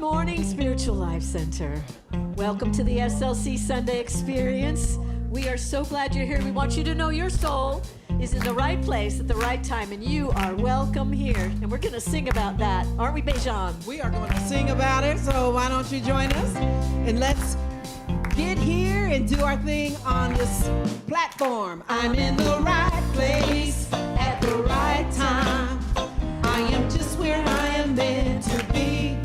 morning, Spiritual Life Center. Welcome to the SLC Sunday Experience. We are so glad you're here. We want you to know your soul is in the right place at the right time, and you are welcome here. And we're going to sing about that, aren't we, Bejan? We are going to sing about it, so why don't you join us? And let's get here and do our thing on this platform. I'm in the right place at the right time. I am just where I am meant to be.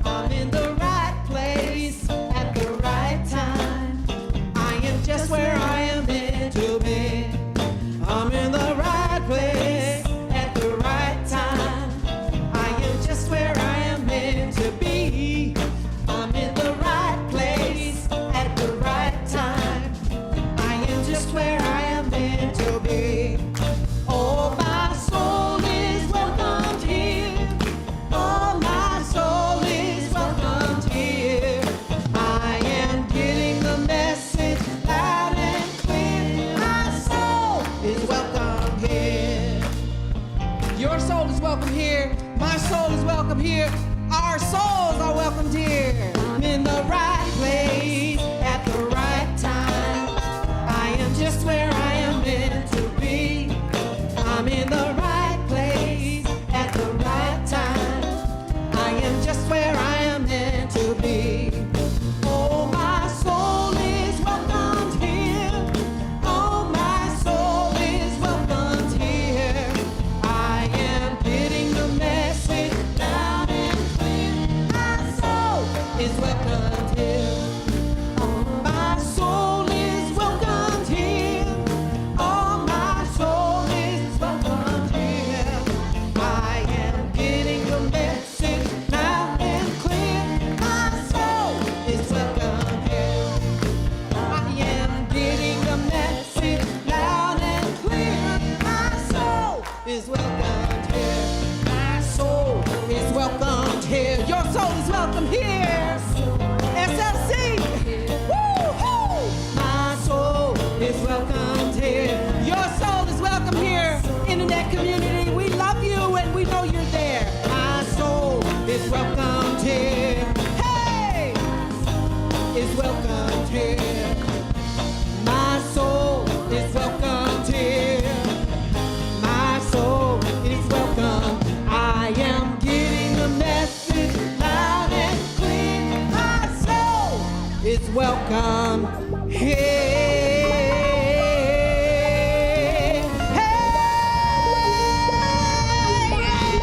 I'm in the right place at the right time. I am just where I am meant to be. I'm in the right place at the right time. I am just where I am meant to be. I'm in the right place at the right time. I am just where I am meant to be. Oh, my soul is welcomed here. Oh, my soul is welcomed here. I am getting the message loud and clear. My soul is welcome here. Your soul is welcome here. My soul is welcome here. Our souls are welcomed here. I'm in the right place at the right time. I am just where I am meant to be. I'm in the right place at the right time. I am just where I am meant to be. Oh, my soul is welcomed here. Oh, my soul is welcomed here. I am getting the message loud and clear. My soul is welcomed here. Oh, my soul is welcomed here. Oh, my soul is welcomed here. I am getting the message loud and clear. My soul is welcome here. I am getting the message loud and clear. My soul is welcomed here. My soul is welcomed here. Your soul is welcome here. SLC. Woo-hoo! My soul is welcomed here. Your soul is welcome here. Internet community, we love you and we know you're there. My soul is welcomed here. Hey! Is welcomed here. My soul is welcomed here. My soul is welcome. I am getting the message loud and clear. My soul is welcome here. Hey! Yeah!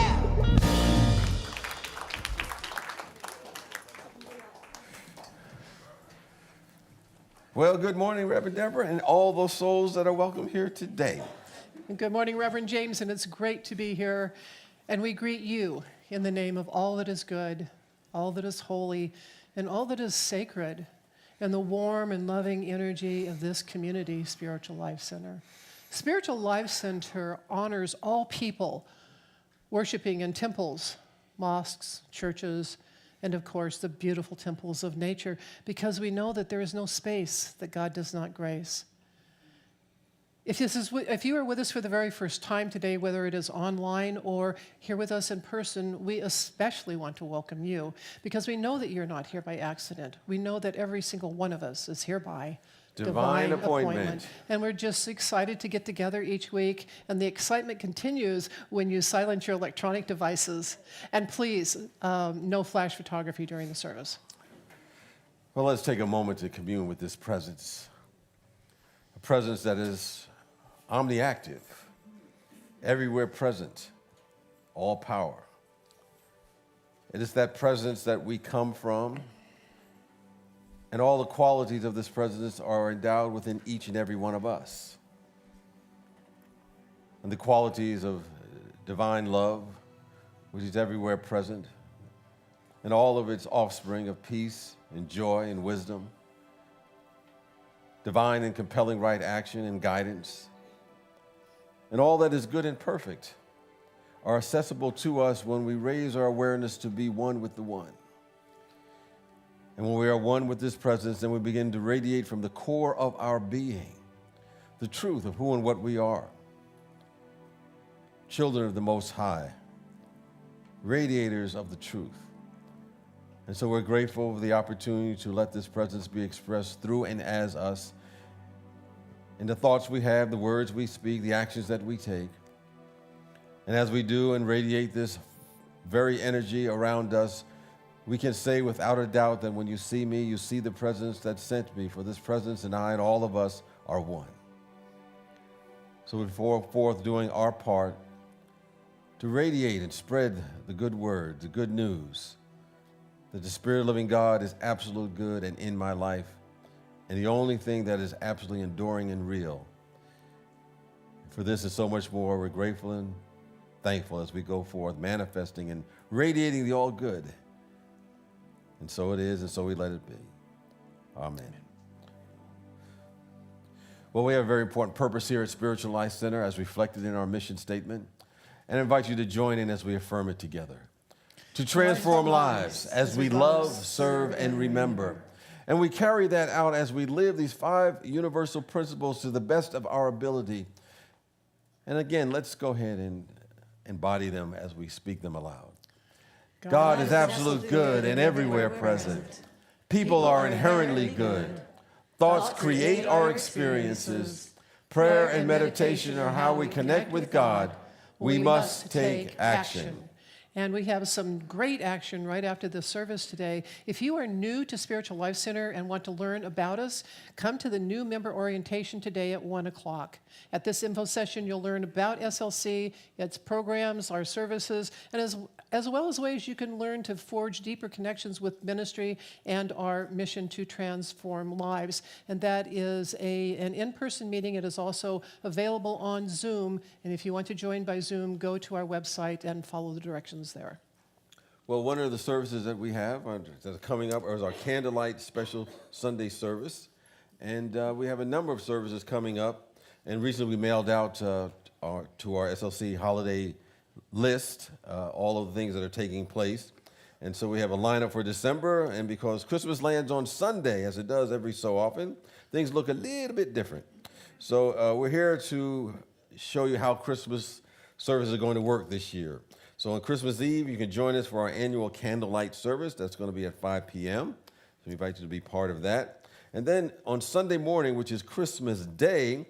Well, good morning, Reverend Deborah, and all those souls that are welcome here today. And good morning, Reverend James, and it's great to be here. And we greet you in the name of all that is good, all that is holy, and all that is sacred, and the warm and loving energy of this community, Spiritual Life Center. Spiritual Life Center honors all people worshiping in temples, mosques, churches, and of course, the beautiful temples of nature, because we know that there is no space that God does not grace. If you are with us for the very first time today, whether it is online or here with us in person, we especially want to welcome you, because we know that you're not here by accident. We know that every single one of us is here by divine appointment. And we're just excited to get together each week, and the excitement continues when you silence your electronic devices. And please, no flash photography during the service. Well, let's take a moment to commune with this presence, a presence that is omniactive, everywhere present, all power. It is that presence that we come from, and all the qualities of this presence are endowed within each and every one of us. And the qualities of divine love, which is everywhere present, and all of its offspring of peace and joy and wisdom, divine and compelling right action and guidance, and all that is good and perfect are accessible to us when we raise our awareness to be one with the one. And when we are one with this presence, then we begin to radiate from the core of our being the truth of who and what we are. Children of the Most High, radiators of the truth, And so we're grateful for the opportunity to let this presence be expressed through and as us in the thoughts we have, the words we speak, the actions that we take. And as we do and radiate this very energy around us, we can say without a doubt that when you see me, you see the presence that sent me, for this presence and I and all of us are one. So we go forth doing our part to radiate and spread the good word, the good news, that the Spirit of the living God is absolute good and in my life, and the only thing that is absolutely enduring and real. For this and so much more, we're grateful and thankful as we go forth, manifesting and radiating the all good. And so it is, and so we let it be. Amen. Well, we have a very important purpose here at Spiritual Life Center as reflected in our mission statement, and I invite you to join in as we affirm it together. To transform lives as we love, serve, and remember. And we carry that out as we live these 5 universal principles to the best of our ability. And again, let's go ahead and embody them as we speak them aloud. God is absolute good and everywhere present. People are inherently good. Thoughts create our experiences. Prayer and meditation are how we connect with God. We must take action. And we have some great action right after the service today. If you are new to Spiritual Life Center and want to learn about us, come to the new member orientation today at 1 o'clock. At this info session, you'll learn about SLC, its programs, our services, and as well as ways you can learn to forge deeper connections with ministry and our mission to transform lives. And that is an in-person meeting. It is also available on Zoom. And if you want to join by Zoom, go to our website and follow the directions there. Well, one of the services that we have that are coming up is our Candlelight Special Sunday service. And we have a number of services coming up. And recently we mailed out to our SLC holiday list all of the things that are taking place. And so we have a lineup for December. And because Christmas lands on Sunday, as it does every so often, things look a little bit different. So we're here to show you how Christmas services are going to work this year. So on Christmas Eve, you can join us for our annual candlelight service. That's going to be at 5 p.m. So we invite you to be part of that. And then on Sunday morning, which is Christmas Day,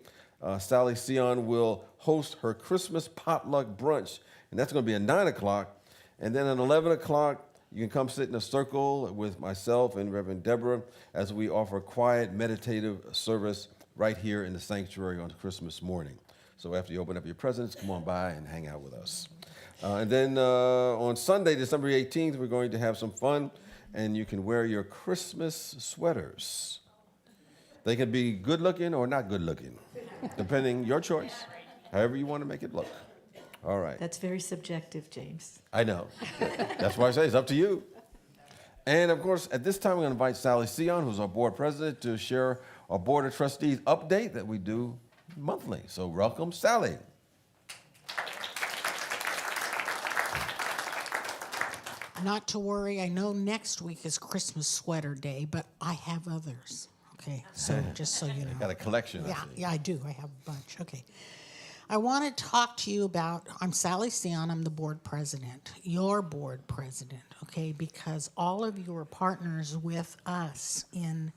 Sally Sion will host her Christmas potluck brunch. And that's going to be at 9 o'clock. And then at 11 o'clock, you can come sit in a circle with myself and Reverend Deborah as we offer quiet, meditative service right here in the sanctuary on Christmas morning. So after you open up your presents, come on by and hang out with us. And then on Sunday, December 18th, we're going to have some fun, and you can wear your Christmas sweaters. They can be good looking or not good looking, depending your choice, however you want to make it look. All right. That's very subjective, James. I know. That's why I say it's up to you. And of course, at this time, we're going to invite Sally Sion, who's our board president, to share our board of trustees update that we do monthly. So welcome, Sally. Not to worry, I know next week is Christmas sweater day, but I have others. Okay, so just so you know. Got a collection. Yeah, I do. I have a bunch. Okay. I want to talk to you about, I'm Sally Sion, I'm the board president, your board president, okay, because all of you are partners with us in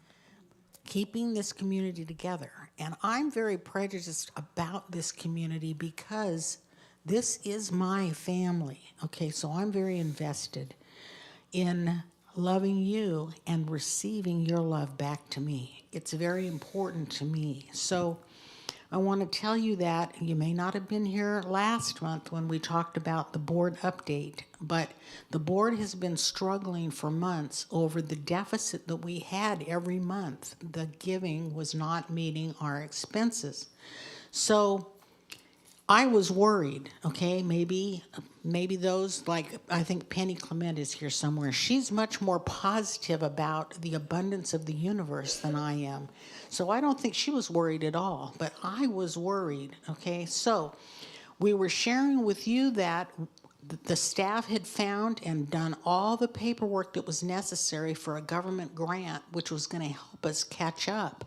keeping this community together. And I'm very prejudiced about this community because this is my family, okay? So I'm very invested in loving you and receiving your love back to me. It's very important to me. So I want to tell you that you may not have been here last month when we talked about the board update, but the board has been struggling for months over the deficit that we had every month. The giving was not meeting our expenses. So I was worried, okay, maybe those, like, I think Penny Clement is here somewhere. She's much more positive about the abundance of the universe than I am. So I don't think she was worried at all, but I was worried, okay? So we were sharing with you that the staff had found and done all the paperwork that was necessary for a government grant, which was going to help us catch up.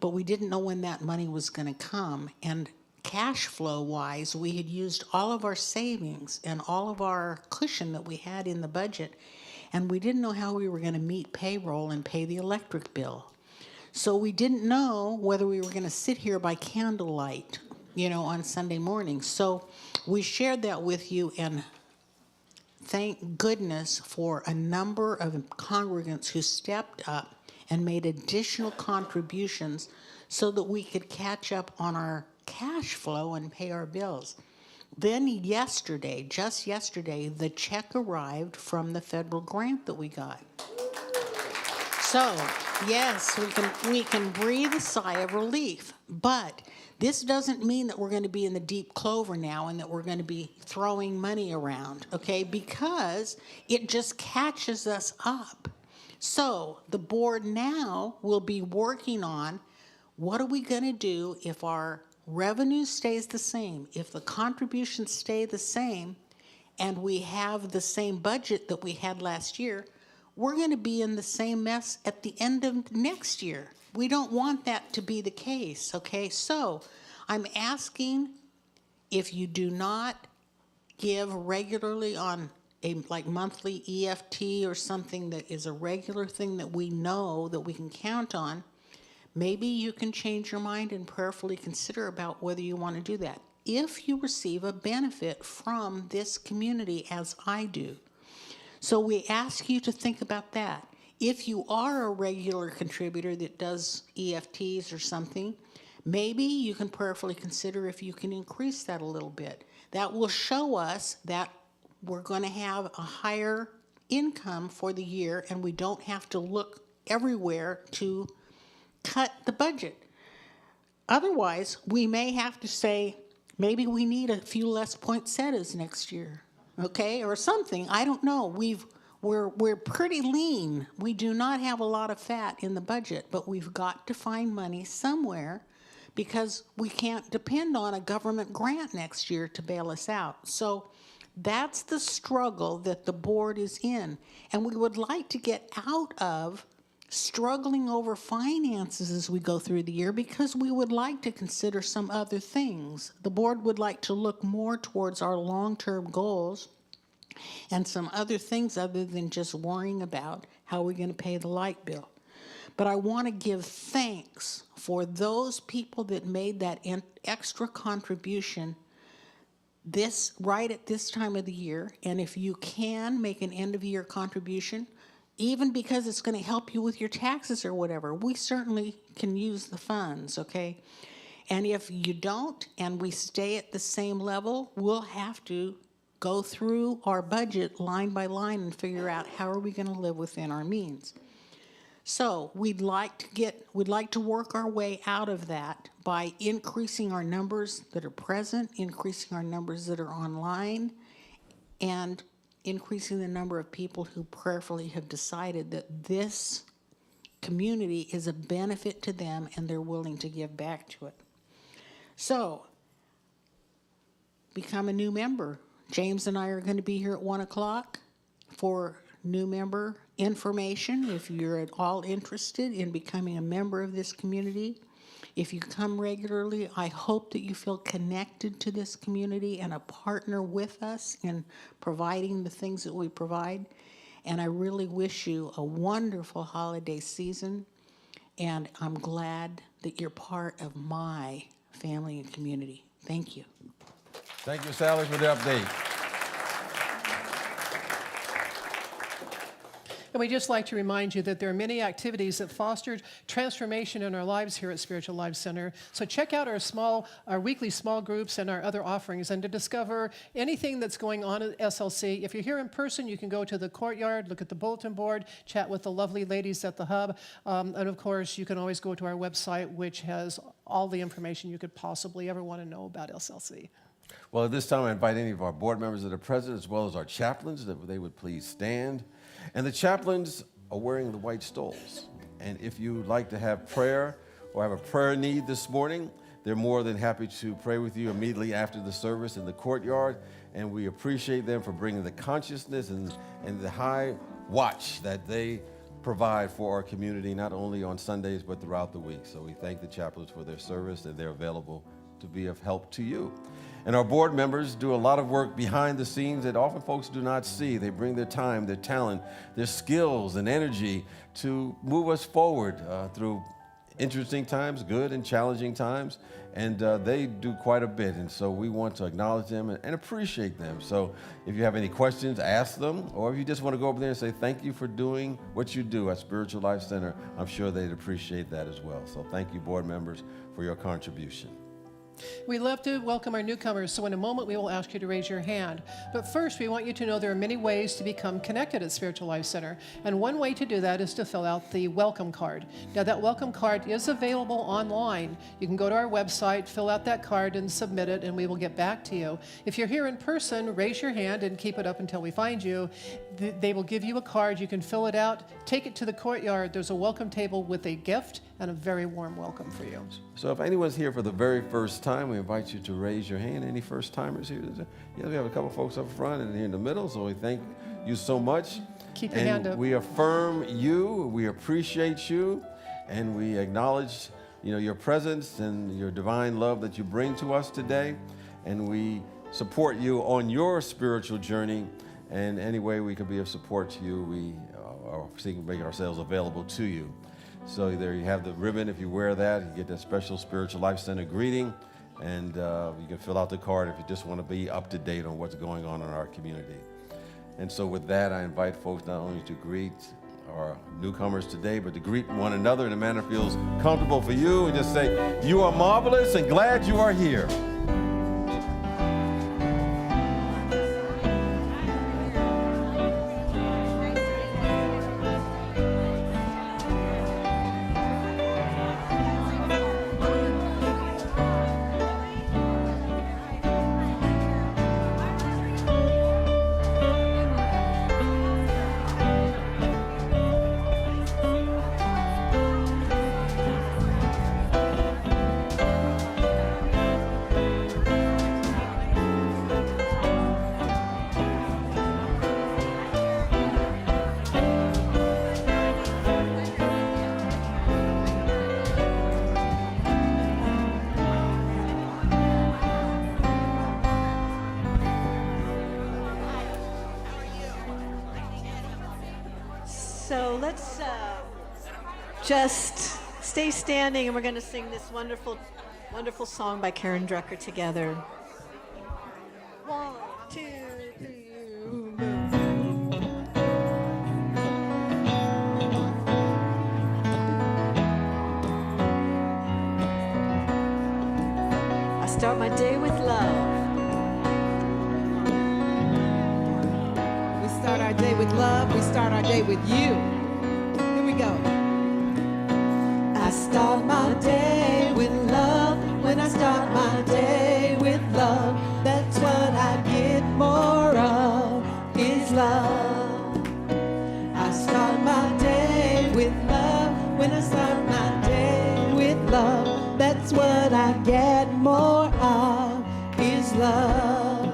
But we didn't know when that money was going to come. And cash flow wise, we had used all of our savings and all of our cushion that we had in the budget. and we didn't know how we were going to meet payroll and pay the electric bill. So we didn't know whether we were going to sit here by candlelight, on Sunday morning. So we shared that with you, and thank goodness for a number of congregants who stepped up and made additional contributions so that we could catch up on our cash flow and pay our bills. Then just yesterday, the check arrived from the federal grant that we got. So, yes, we can breathe a sigh of relief, but this doesn't mean that we're going to be in the deep clover now and that we're going to be throwing money around, okay? Because it just catches us up. So the board now will be working on what are we going to do if our revenue stays the same, if the contributions stay the same, and we have the same budget that we had last year. We're going to be in the same mess at the end of next year. We don't want that to be the case, okay? So I'm asking, if you do not give regularly on a monthly EFT or something that is a regular thing that we know that we can count on, maybe you can change your mind and prayerfully consider about whether you want to do that. If you receive a benefit from this community, as I do. So we ask you to think about that. If you are a regular contributor that does EFTs or something, maybe you can prayerfully consider if you can increase that a little bit. That will show us that we're going to have a higher income for the year, and we don't have to look everywhere to cut the budget. Otherwise, we may have to say, maybe we need a few less poinsettias next year, okay, or something. I don't know. We're pretty lean. We do not have a lot of fat in the budget, but we've got to find money somewhere because we can't depend on a government grant next year to bail us out. So that's the struggle that the board is in. And we would like to get out of struggling over finances as we go through the year because we would like to consider some other things. The board would like to look more towards our long-term goals and some other things other than just worrying about how we're going to pay the light bill. But I want to give thanks for those people that made that extra contribution right at this time of the year. And if you can make an end-of-year contribution, even because it's going to help you with your taxes or whatever, we certainly can use the funds, okay? And if you don't and we stay at the same level, we'll have to go through our budget line by line and figure out how are we going to live within our means. So we'd like to work our way out of that by increasing our numbers that are present, increasing our numbers that are online, and increasing the number of people who prayerfully have decided that this community is a benefit to them and they're willing to give back to it. So, become a new member. James and I are going to be here at 1 o'clock for new member information if you're at all interested in becoming a member of this community. If you come regularly, I hope that you feel connected to this community and a partner with us in providing the things that we provide. And I really wish you a wonderful holiday season. And I'm glad that you're part of my family and community. Thank you. Thank you, Sally, for the update. And we'd just like to remind you that there are many activities that foster transformation in our lives here at Spiritual Life Center. So check out our weekly small groups and our other offerings. And to discover anything that's going on at SLC, if you're here in person, you can go to the courtyard, look at the bulletin board, chat with the lovely ladies at the hub. And of course, you can always go to our website, which has all the information you could possibly ever want to know about SLC. Well, at this time, I invite any of our board members that are present, as well as our chaplains, that they would please stand. And the chaplains are wearing the white stoles. And if you'd like to have prayer or have a prayer need this morning, they're more than happy to pray with you immediately after the service in the courtyard. And we appreciate them for bringing the consciousness and the high watch that they provide for our community, not only on Sundays, but throughout the week. So we thank the chaplains for their service, and they're available to be of help to you. And our board members do a lot of work behind the scenes that often folks do not see. They bring their time, their talent, their skills and energy to move us forward through interesting times, good and challenging times, and they do quite a bit. And so we want to acknowledge them and appreciate them. So if you have any questions, ask them, or if you just want to go over there and say thank you for doing what you do at Spiritual Life Center, I'm sure they'd appreciate that as well. So thank you, board members, for your contribution. We love to welcome our newcomers, so in a moment we will ask you to raise your hand. But first, we want you to know there are many ways to become connected at Spiritual Life Center. And one way to do that is to fill out the welcome card. Now, that welcome card is available online. You can go to our website, fill out that card, and submit it, and we will get back to you. If you're here in person, raise your hand and keep it up until we find you. They will give you a card. You can fill it out, take it to the courtyard. There's a welcome table with a gift and a very warm welcome for you. So if anyone's here for the very first time, we invite you to raise your hand. Any first timers here? Yeah, we have a couple folks up front and here in the middle, so we thank you so much. Keep your hand up. We affirm you, we appreciate you, and we acknowledge your presence and your divine love that you bring to us today, and we support you on your spiritual journey, and any way we can be of support to you, we are seeking to make ourselves available to you. So there you have the ribbon. If you wear that, you get that special Spiritual Life Center greeting, and you can fill out the card if you just want to be up to date on what's going on in our community. And so with that, I invite folks not only to greet our newcomers today, but to greet one another in a manner that feels comfortable for you, and just say, you are marvelous and glad you are here. So let's just stay standing, and we're going to sing this wonderful, wonderful song by Karen Drucker together. 1, 2, 3, I start my day with love. We start our day with love. We start our day with you. Here we go. I start my day with love. When I start my day with love, that's what I get more of, is love. I start my day with love. When I start my day with love, that's what I get more of, is love.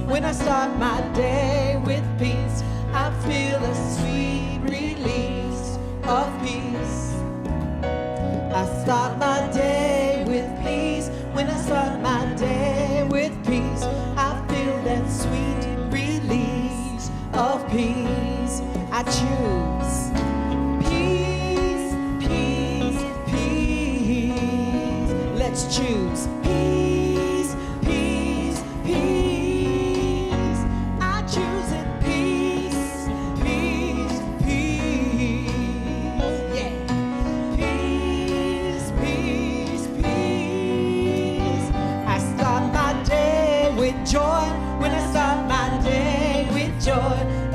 When I start my day with peace, I feel a sweet release of peace. I start my day with peace. When I start my day with peace, I feel that sweet release of peace. I choose peace, peace, peace. Let's choose peace, peace, peace.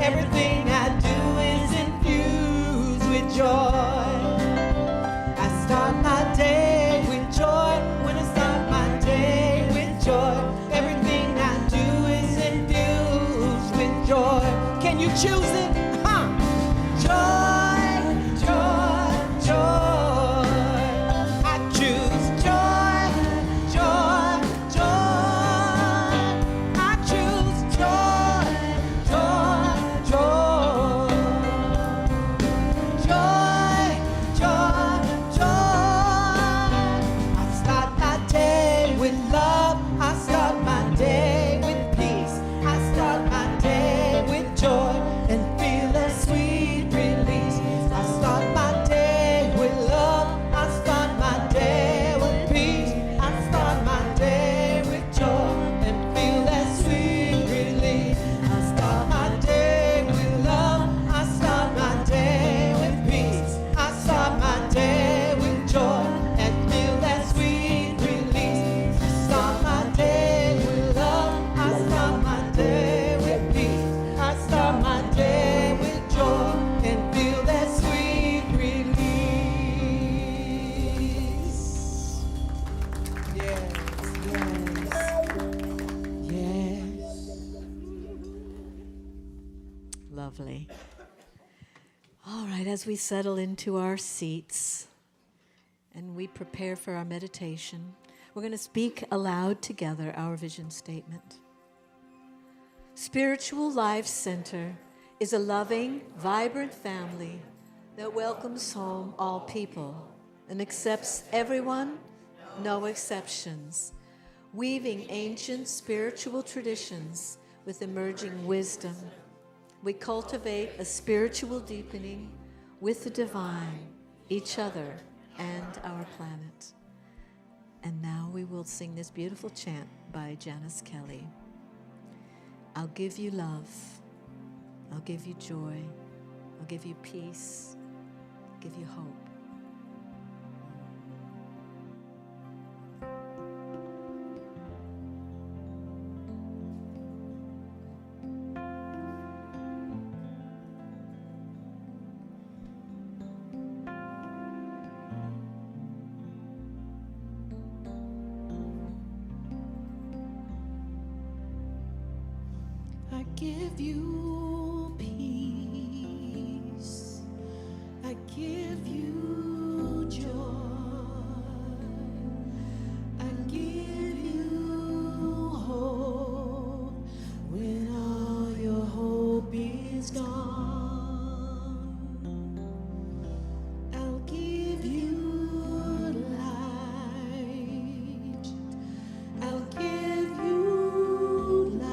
Everything I do is infused with joy. I start my day with joy. When I start my day with love. I start my day with peace. I start my day with joy and feel a sweet release. I start my day with love. I start my day with peace. I start my day with joy and feel that sweet release. I start my day with love. I start my day with peace. I start my day with joy and feel that sweet release. I start my day with love. I start my day with peace. I start my day with joy and feel that sweet release. Yes, yes, yes. Lovely. All right, as we settle into our seats and we prepare for our meditation, we're going to speak aloud together our vision statement. Spiritual Life Center is a loving, vibrant family that welcomes home all people and accepts everyone, no exceptions, weaving ancient spiritual traditions with emerging wisdom. We cultivate a spiritual deepening with the divine, each other, and our planet. And now we will sing this beautiful chant by Janice Kelly. I'll give you love. I'll give you joy. I'll give you peace. I'll give you hope. I give you peace. I give you joy. I give you hope when all your hope is gone. I'll give you light. I'll give you life.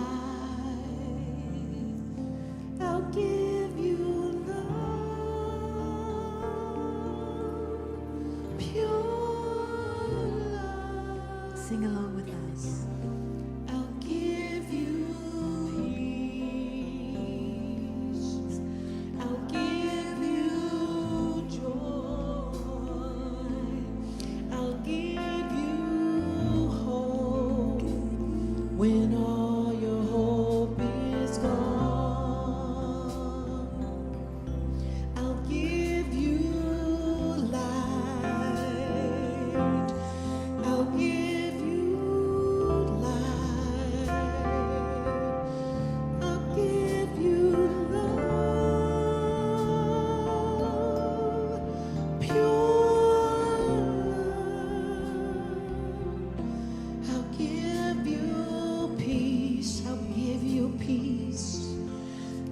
I'll give you love, pure love. Sing along with us. I'll give you peace. I'll give you joy. I'll give you hope when all your hope is gone. I'll give you light. I'll give you light. I'll give you love, pure love. I'll give you peace. I'll give you peace.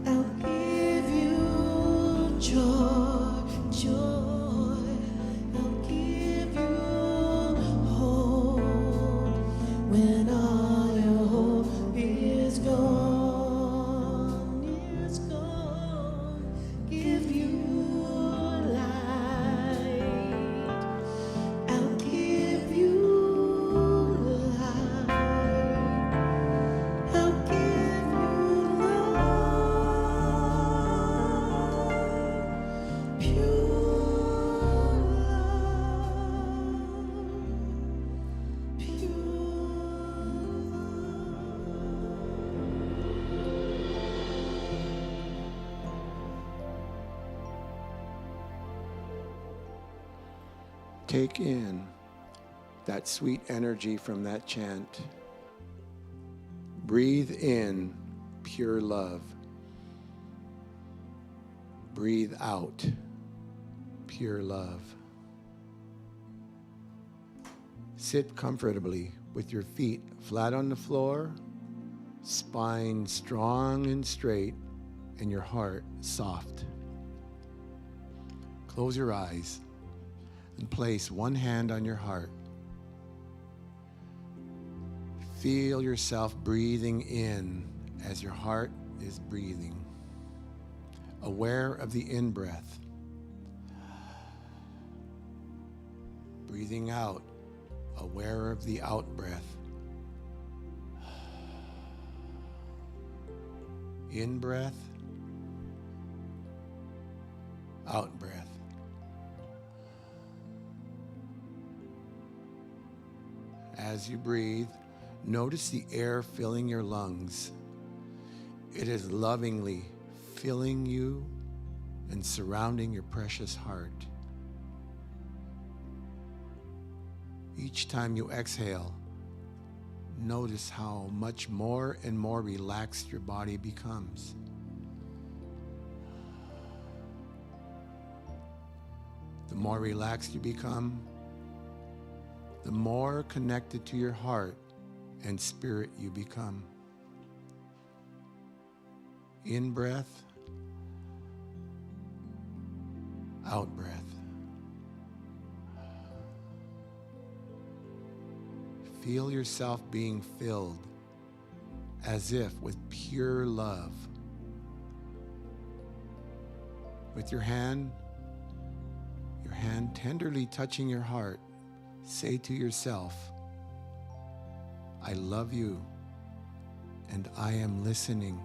I'll give you joy, joy. I'll give you hope when all your hope is gone, is gone. Give you light. I'll give you light. I'll give you love, pure love, pure Take in that sweet energy from that chant. Breathe in pure love. Breathe out pure love. Sit comfortably with your feet flat on the floor, spine strong and straight, and your heart soft. Close your eyes and place one hand on your heart Feel yourself breathing in as your heart is breathing. Aware of the in-breath. Breathing out, aware of the out-breath. In-breath, out-breath. As you breathe, notice the air filling your lungs. It is lovingly filling you and surrounding your precious heart. Each time you exhale, notice how much more and more relaxed your body becomes. The more relaxed you become, the more connected to your heart and spirit you become. In breath, out breath. Feel yourself being filled as if with pure love. With your hand tenderly touching your heart, say to yourself, I love you and I am listening.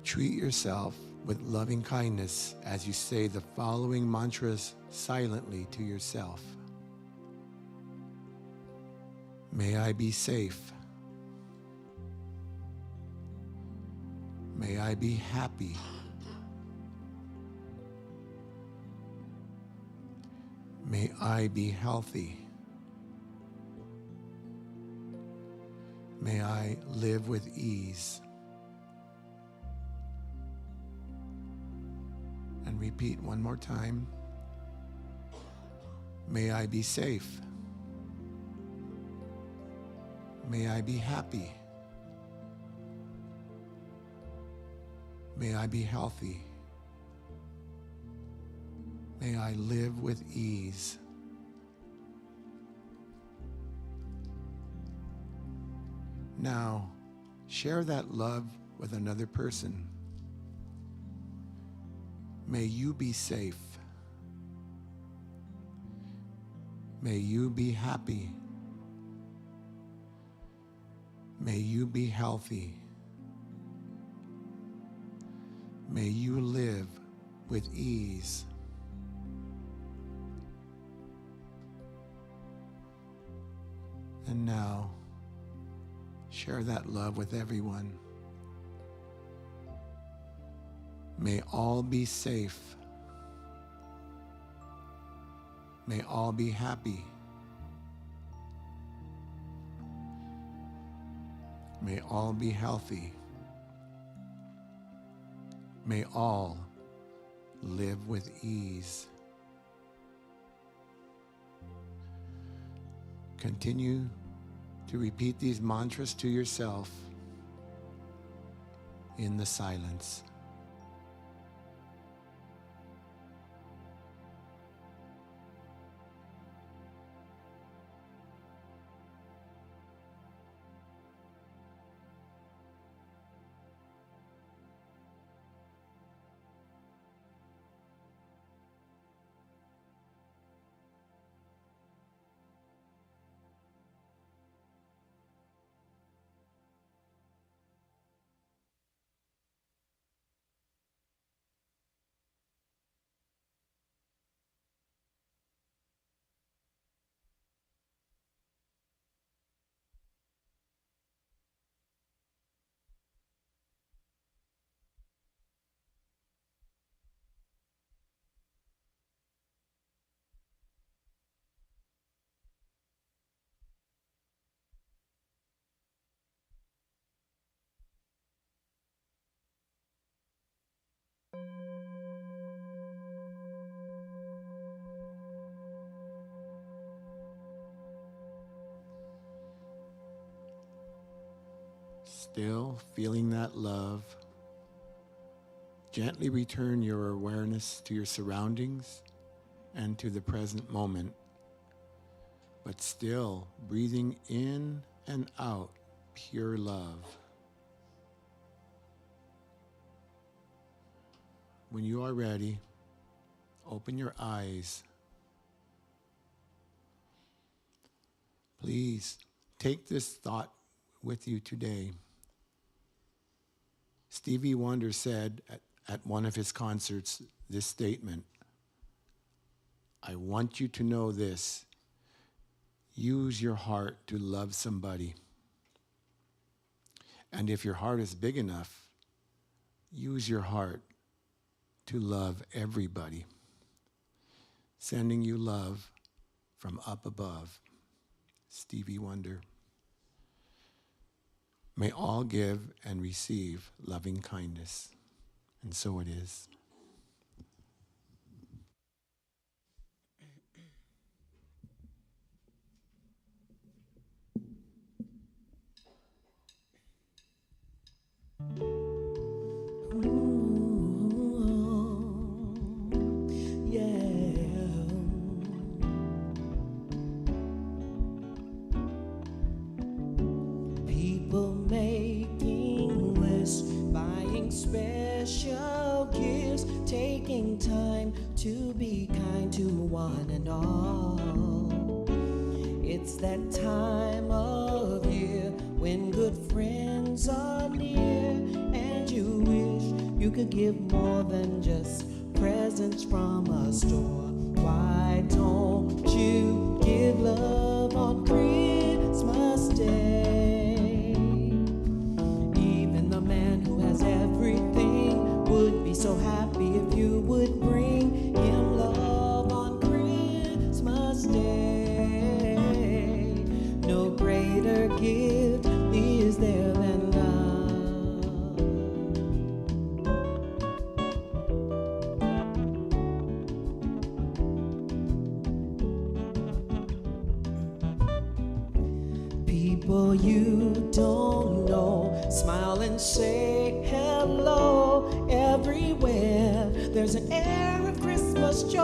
Treat yourself with loving kindness as you say the following mantras silently to yourself. May I be safe. May I be happy. May I be healthy. May I live with ease. And repeat one more time. May I be safe. May I be happy. May I be healthy. May I live with ease. Now, share that love with another person. May you be safe. May you be happy. May you be healthy. May you live with ease. And now, share that love with everyone. May all be safe. May all be happy. May all be healthy. May all live with ease. Continue to repeat these mantras to yourself in the silence. Still feeling that love, gently return your awareness to your surroundings and to the present moment, but still breathing in and out pure love. When you are ready, open your eyes. Please take this thought with you today. Stevie Wonder said at one of his concerts this statement, "I want you to know this. Use your heart to love somebody. And if your heart is big enough, use your heart to love everybody." Sending you love from up above. Stevie Wonder. May all give and receive loving kindness. And so it is. People making lists, buying special gifts, taking time to be kind to one and all. It's that time of year when good friends are near, and you wish you could give more than just presents from a store. Why don't you give love on Christmas Day? Even the man who has everything would be so happy if you would bring him love on Christmas Day. No greater gift is there than love. People you don't know smile and say hello everywhere. There's an air of Christmas joy.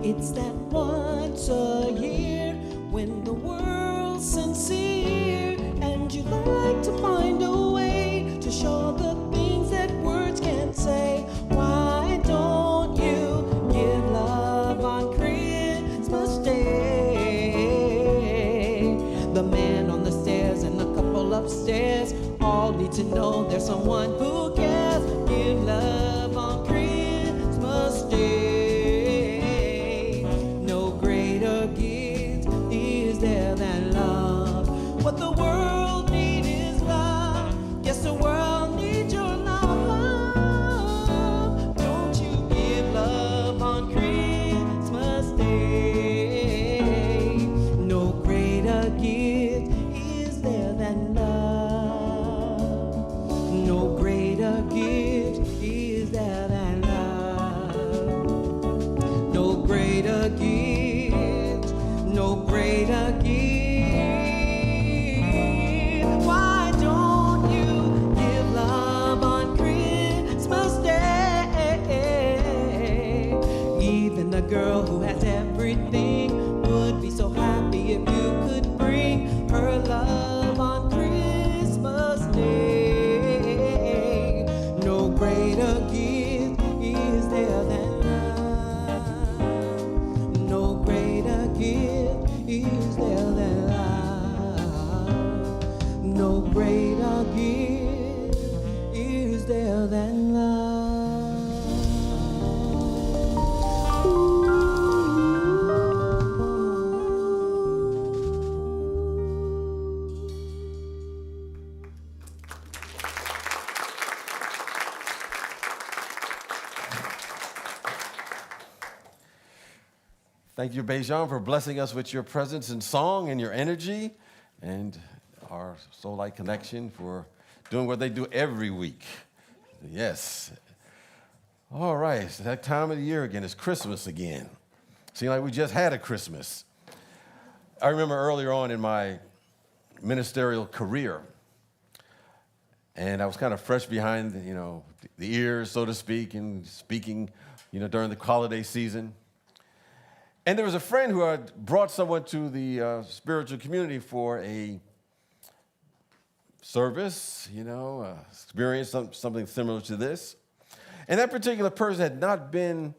It's that once a year when the world's sincere, and you like to find a way to show the things that words can't say. Why don't you give love on Christmas Day? The man on the stairs and the couple upstairs all need to know there's someone who cares. Give love on Christmas Day. No greater gift is there than love. What the world needs is love. Yes, the world needs your love. Don't you give love on Christmas Day. No greater gift is there than love. No greater gift is there than love. No greater gift, no greater gift. Why don't you give love on Christmas Day? Even the girl who has everything would be so happy if you could bring her love on Christmas Day. No greater gift is there than love. No greater gift is there than love. No greater gift is there than love. Thank you, Bejan, for blessing us with your presence and song and your energy, and our Soul Light Connection for doing what they do every week. Yes. All right, it's that time of the year again. It's Christmas again. Seems like we just had a Christmas. I remember earlier on in my ministerial career, and I was kind of fresh behind, the ears, so to speak, and speaking during the holiday season. And there was a friend who had brought someone to the spiritual community for a service, experience something similar to this. And that particular person had not been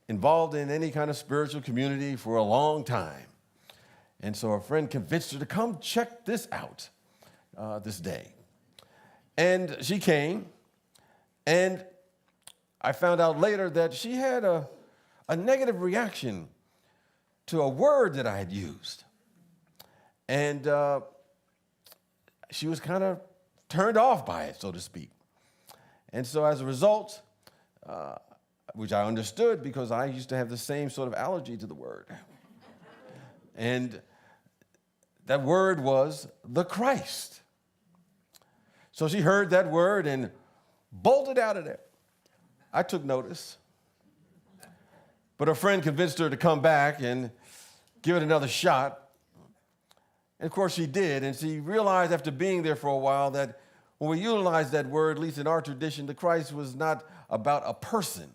involved in any kind of spiritual community for a long time. And so her friend convinced her to come check this out this day. And she came, and I found out later that she had a negative reaction to a word that I had used. And she was kind of turned off by it, so to speak. And so as a result, which I understood because I used to have the same sort of allergy to the word. And that word was the Christ. So she heard that word and bolted out of there. I took notice. But her friend convinced her to come back and give it another shot. And of course she did. And she realized after being there for a while that when we utilized that word, at least in our tradition, the Christ was not about a person.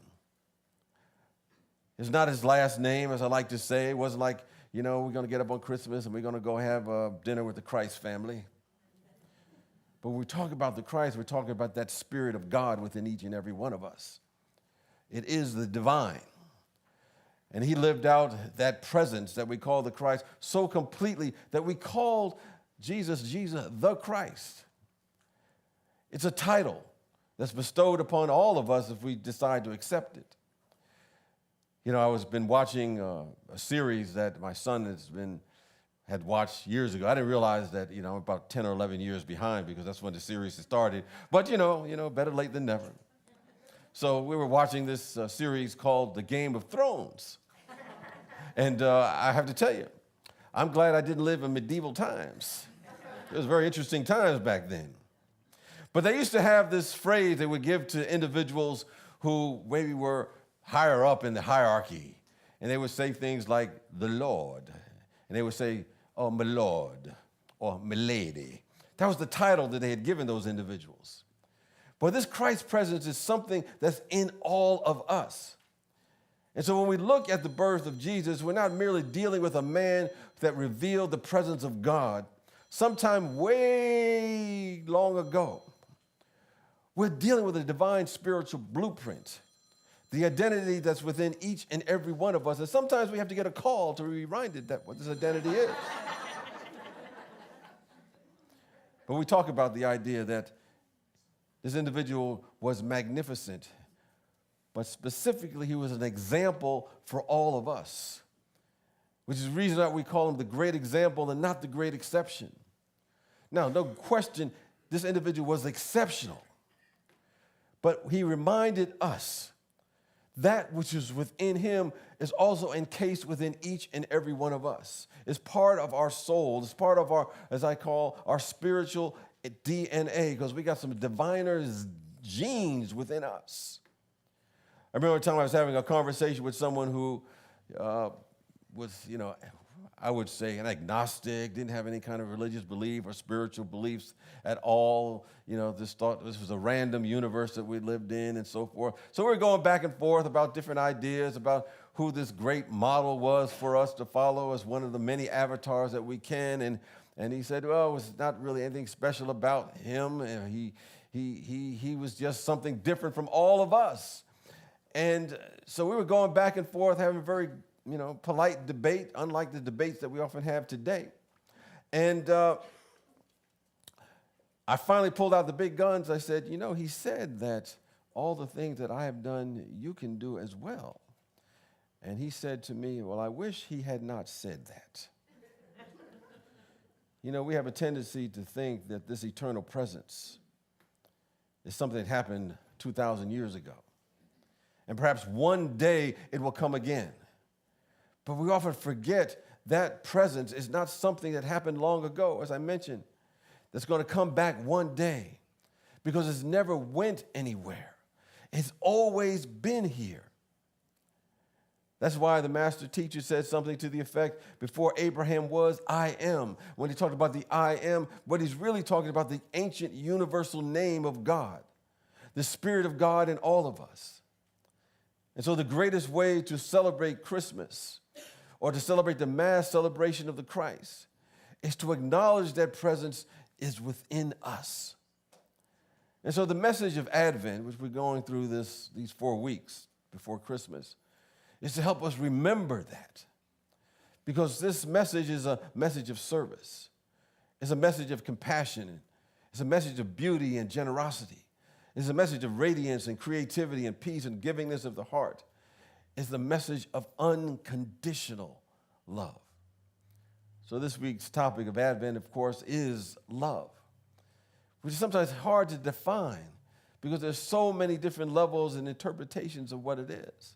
It's not his last name, as I like to say. It wasn't like, we're going to get up on Christmas and we're going to go have dinner with the Christ family. But when we talk about the Christ, we're talking about that Spirit of God within each and every one of us. It is the divine. And he lived out that presence that we call the Christ so completely that we called Jesus the Christ. It's a title that's bestowed upon all of us if we decide to accept it. I was been watching a series that my son had watched years ago. I didn't realize that, I'm about 10 or 11 years behind because that's when the series started. But, better late than never. So we were watching this series called The Game of Thrones. And I have to tell you, I'm glad I didn't live in medieval times. It was very interesting times back then. But they used to have this phrase they would give to individuals who maybe were higher up in the hierarchy. And they would say things like, the Lord. And they would say, oh, my Lord, or my lady. That was the title that they had given those individuals. But this Christ presence is something that's in all of us. And so when we look at the birth of Jesus, we're not merely dealing with a man that revealed the presence of God sometime way long ago. We're dealing with a divine spiritual blueprint, the identity that's within each and every one of us. And sometimes we have to get a call to be reminded that what this identity is. But we talk about the idea that this individual was magnificent, but specifically he was an example for all of us, which is the reason that we call him the great example and not the great exception. Now, no question, this individual was exceptional, but he reminded us that which is within him is also encased within each and every one of us. It's part of our soul. It's part of our, as I call, our spiritual DNA, because we got some diviner's genes within us. I remember a time I was having a conversation with someone who was, I would say an agnostic, didn't have any kind of religious belief or spiritual beliefs at all. Just thought this was a random universe that we lived in and so forth. So we were going back and forth about different ideas about who this great model was for us to follow as one of the many avatars that we can. And he said, well, it was not really anything special about him. And he was just something different from all of us. And so we were going back and forth, having a very, polite debate, unlike the debates that we often have today. And I finally pulled out the big guns. I said, he said that all the things that I have done, you can do as well. And he said to me, well, I wish he had not said that. We have a tendency to think that this eternal presence is something that happened 2,000 years ago. And perhaps one day it will come again. But we often forget that presence is not something that happened long ago, as I mentioned, that's going to come back one day because it's never went anywhere. It's always been here. That's why the master teacher said something to the effect, before Abraham was, I am. When he talked about the I am, what he's really talking about, the ancient universal name of God, the Spirit of God in all of us. And so the greatest way to celebrate Christmas or to celebrate the mass celebration of the Christ is to acknowledge that presence is within us. And so the message of Advent, which we're going through these 4 weeks before Christmas, is to help us remember that. Because this message is a message of service. It's a message of compassion. It's a message of beauty and generosity. It's a message of radiance and creativity and peace and givingness of the heart. It's the message of unconditional love. So this week's topic of Advent, of course, is love, which is sometimes hard to define because there's so many different levels and interpretations of what it is.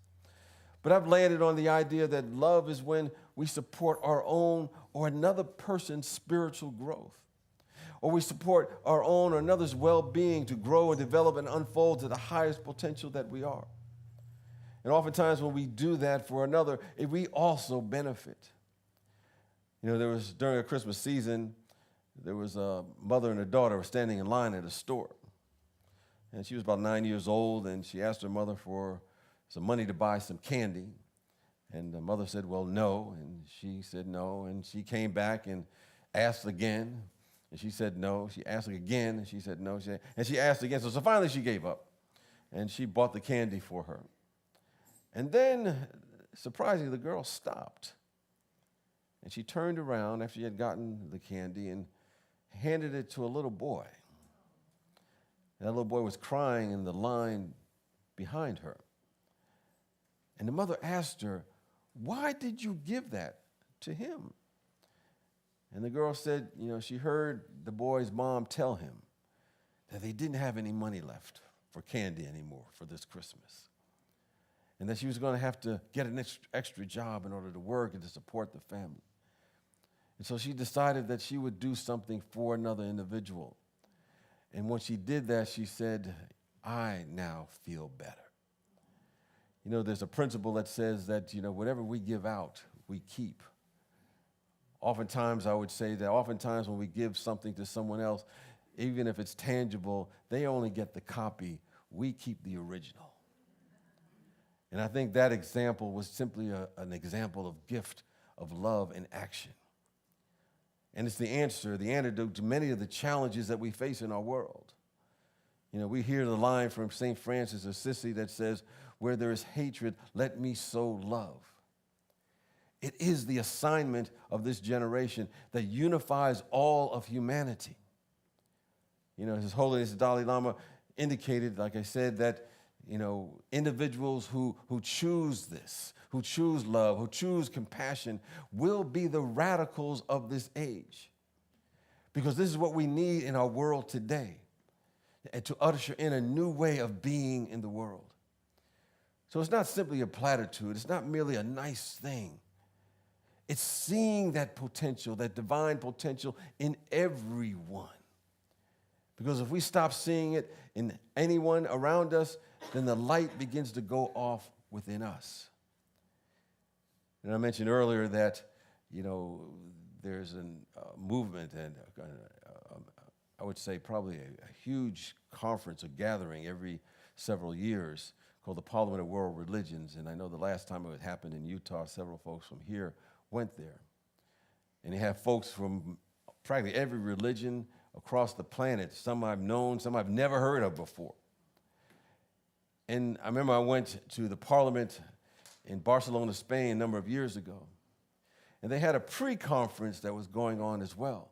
But I've landed on the idea that love is when we support our own or another person's spiritual growth, or we support our own or another's well-being to grow and develop and unfold to the highest potential that we are. And oftentimes when we do that for another, we also benefit. You know, during a Christmas season, there was a mother and a daughter were standing in line at a store. And she was about 9 years old, and she asked her mother for some money to buy some candy. And the mother said, well, no. And she said no. And she came back and asked again. And she said no. She asked again, and she said no. And she asked again. So finally she gave up, and she bought the candy for her. And then, surprisingly, the girl stopped. And she turned around after she had gotten the candy and handed it to a little boy. And that little boy was crying in the line behind her. And the mother asked her, why did you give that to him? And the girl said, you know, she heard the boy's mom tell him that they didn't have any money left for candy anymore for this Christmas, and that she was going to have to get an extra job in order to work and to support the family. And so she decided that she would do something for another individual. And when she did that, she said, I now feel better. You know, there's a principle that says that, you know, whatever we give out, we keep. Oftentimes, I would say that oftentimes when we give something to someone else, even if it's tangible, they only get the copy. We keep the original. And I think that example was simply an example of gift of love in action. And it's the antidote to many of the challenges that we face in our world. You know, we hear the line from St. Francis of Assisi that says, where there is hatred, let me sow love. It is the assignment of this generation that unifies all of humanity. You know, His Holiness the Dalai Lama indicated, like I said, that, you know, individuals who choose this, who choose love, who choose compassion, will be the radicals of this age. Because this is what we need in our world today, and to usher in a new way of being in the world. So it's not simply a platitude. It's not merely a nice thing. It's seeing that potential, that divine potential in everyone. Because if we stop seeing it in anyone around us, then the light begins to go off within us. And I mentioned earlier that, you know, there's a movement, and I would say probably a huge conference, a gathering every several years called the Parliament of World Religions. And I know the last time it happened in Utah, several folks from here went there. And they have folks from practically every religion across the planet. Some I've known, some I've never heard of before. And I remember I went to the Parliament in Barcelona, Spain, a number of years ago. And they had a pre-conference that was going on as well.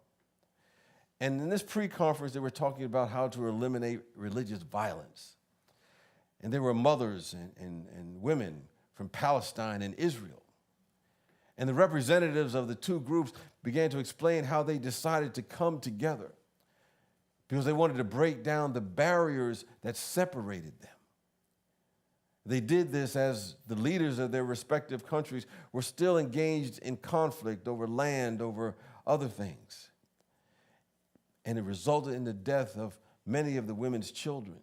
And in this pre-conference, they were talking about how to eliminate religious violence. And there were mothers and women from Palestine and Israel. And the representatives of the two groups began to explain how they decided to come together because they wanted to break down the barriers that separated them. They did this as the leaders of their respective countries were still engaged in conflict over land, over other things. And it resulted in the death of many of the women's children.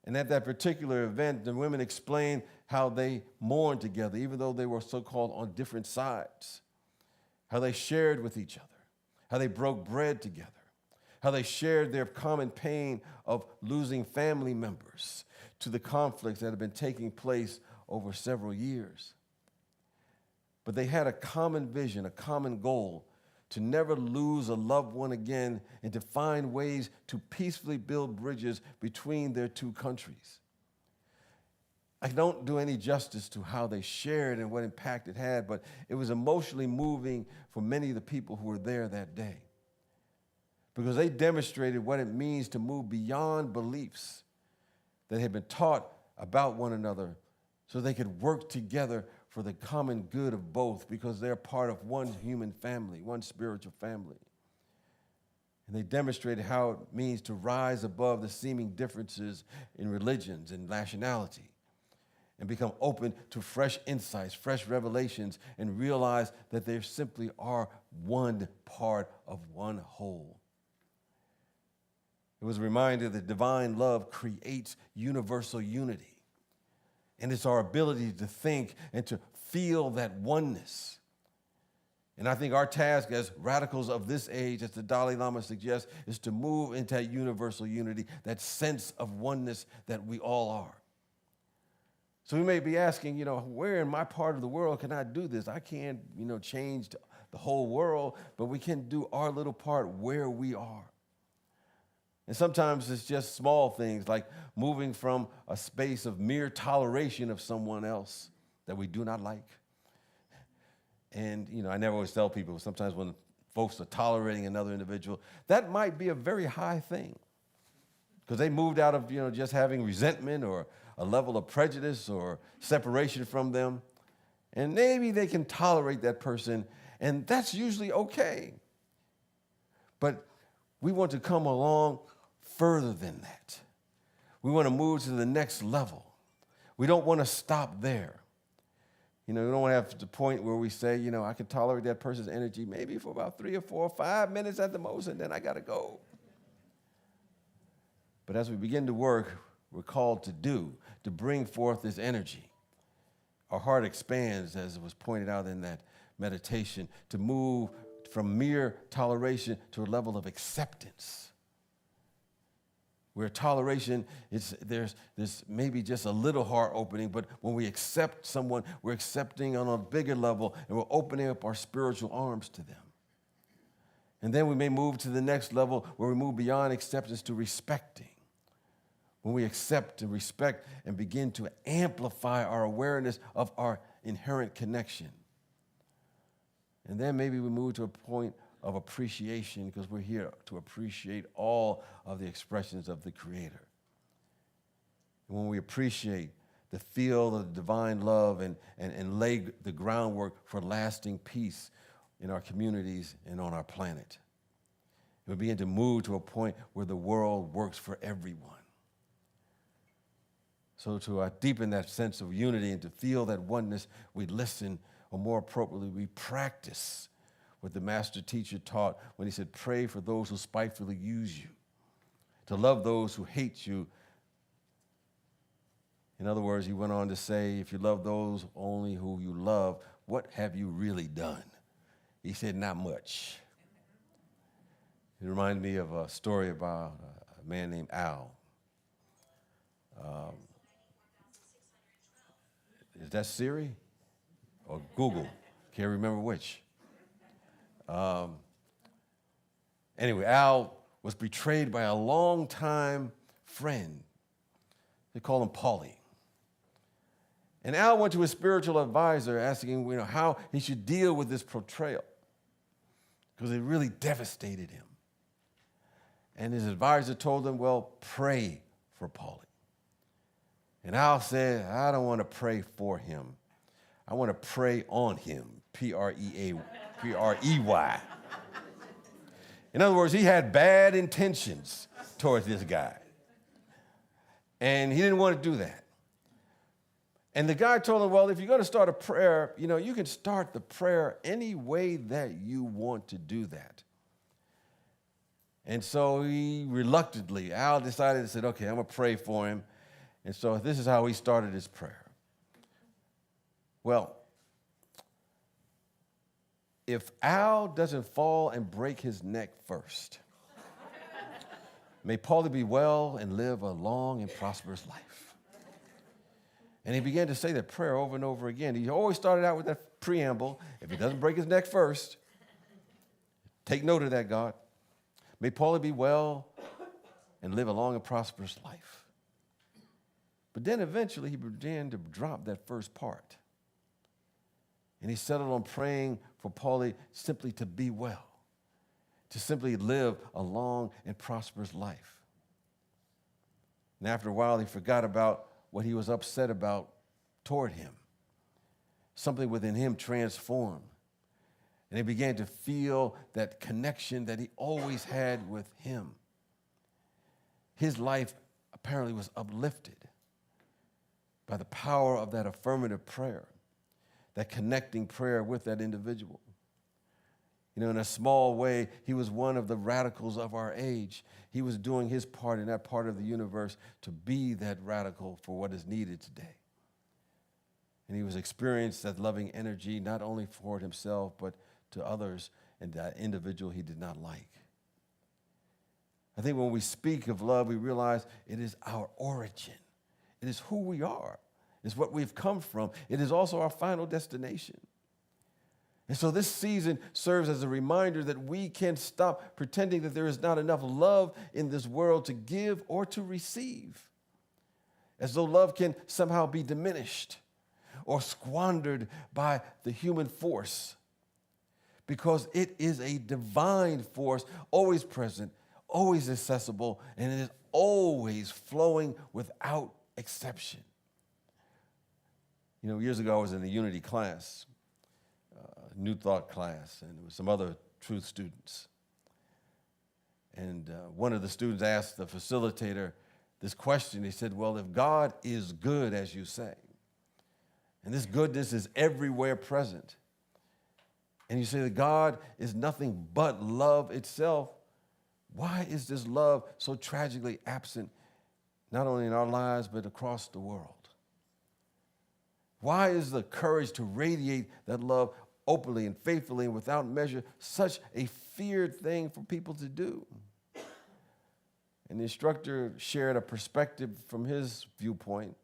And at that particular event, the women explained how they mourned together, even though they were so-called on different sides, how they shared with each other, how they broke bread together, how they shared their common pain of losing family members to the conflicts that had been taking place over several years. But they had a common vision, a common goal, to never lose a loved one again and to find ways to peacefully build bridges between their two countries. I don't do any justice to how they shared and what impact it had, but it was emotionally moving for many of the people who were there that day, because they demonstrated what it means to move beyond beliefs that had been taught about one another so they could work together for the common good of both, because they're part of one human family, one spiritual family. And they demonstrated how it means to rise above the seeming differences in religions and nationality and become open to fresh insights, fresh revelations, and realize that they simply are one part of one whole. It was a reminder that divine love creates universal unity. And it's our ability to think and to feel that oneness. And I think our task as radicals of this age, as the Dalai Lama suggests, is to move into that universal unity, that sense of oneness that we all are. So we may be asking, where in my part of the world can I do this? I can't, change the whole world, but we can do our little part where we are. And sometimes it's just small things like moving from a space of mere toleration of someone else that we do not like. And, I never always tell people, sometimes when folks are tolerating another individual, that might be a very high thing, because they moved out of, just having resentment or a level of prejudice or separation from them. And maybe they can tolerate that person, and that's usually okay. But we want to come along further than that. We want to move to the next level. We don't want to stop there. We don't want to have to the point where we say, I can tolerate that person's energy maybe for about 3 or 4 or 5 minutes at the most, and then I got to go. But as we begin to work, we're called to bring forth this energy. Our heart expands, as it was pointed out in that meditation, to move from mere toleration to a level of acceptance, where toleration there's maybe just a little heart opening, but when we accept someone, we're accepting on a bigger level, and we're opening up our spiritual arms to them. And then we may move to the next level, where we move beyond acceptance to respecting. When we accept and respect and begin to amplify our awareness of our inherent connection. And then maybe we move to a point of appreciation, because we're here to appreciate all of the expressions of the Creator. And when we appreciate the field of divine love and lay the groundwork for lasting peace in our communities and on our planet, we begin to move to a point where the world works for everyone. So to deepen that sense of unity and to feel that oneness, we listen, or more appropriately, we practice what the master teacher taught when he said, pray for those who spitefully use you, to love those who hate you. In other words, he went on to say, if you love those only who you love, what have you really done? He said, not much. It reminded me of a story about a man named Al. Is that Siri or Google? Can't remember which. Anyway, Al was betrayed by a longtime friend. They call him Paulie. And Al went to his spiritual advisor asking him, how he should deal with this betrayal, because it really devastated him. And his advisor told him, well, pray for Paulie. And Al said, I don't want to pray for him. I want to pray on him, P-R-E-Y. In other words, he had bad intentions towards this guy. And he didn't want to do that. And the guy told him, well, if you're going to start a prayer, you can start the prayer any way that you want to do that. And so Al decided to say, okay, I'm going to pray for him. And so this is how he started his prayer. Well, if Al doesn't fall and break his neck first, May Paulie be well and live a long and prosperous life. And he began to say that prayer over and over again. He always started out with that preamble. If he doesn't break his neck first, take note of that, God. May Paulie be well and live a long and prosperous life. But then eventually he began to drop that first part. And he settled on praying for Paulie simply to be well, to simply live a long and prosperous life. And after a while, he forgot about what he was upset about toward him. Something within him transformed. And he began to feel that connection that he always had with him. His life apparently was uplifted by the power of that affirmative prayer, that connecting prayer with that individual. You know, in a small way, he was one of the radicals of our age. He was doing his part in that part of the universe to be that radical for what is needed today. And he was experienced that loving energy, not only for himself, but to others and that individual he did not like. I think when we speak of love, we realize it is our origin. It is who we are. It's what we've come from. It is also our final destination. And so this season serves as a reminder that we can stop pretending that there is not enough love in this world to give or to receive, as though love can somehow be diminished or squandered by the human force, because it is a divine force, always present, always accessible, and it is always flowing without exception. You know, years ago I was in a Unity class, New Thought class, and there were some other truth students. And one of the students asked the facilitator this question. He said, well, if God is good, as you say, and this goodness is everywhere present, and you say that God is nothing but love itself, why is this love so tragically absent, not only in our lives, but across the world? Why is the courage to radiate that love openly and faithfully and without measure such a feared thing for people to do? And the instructor shared a perspective from his viewpoint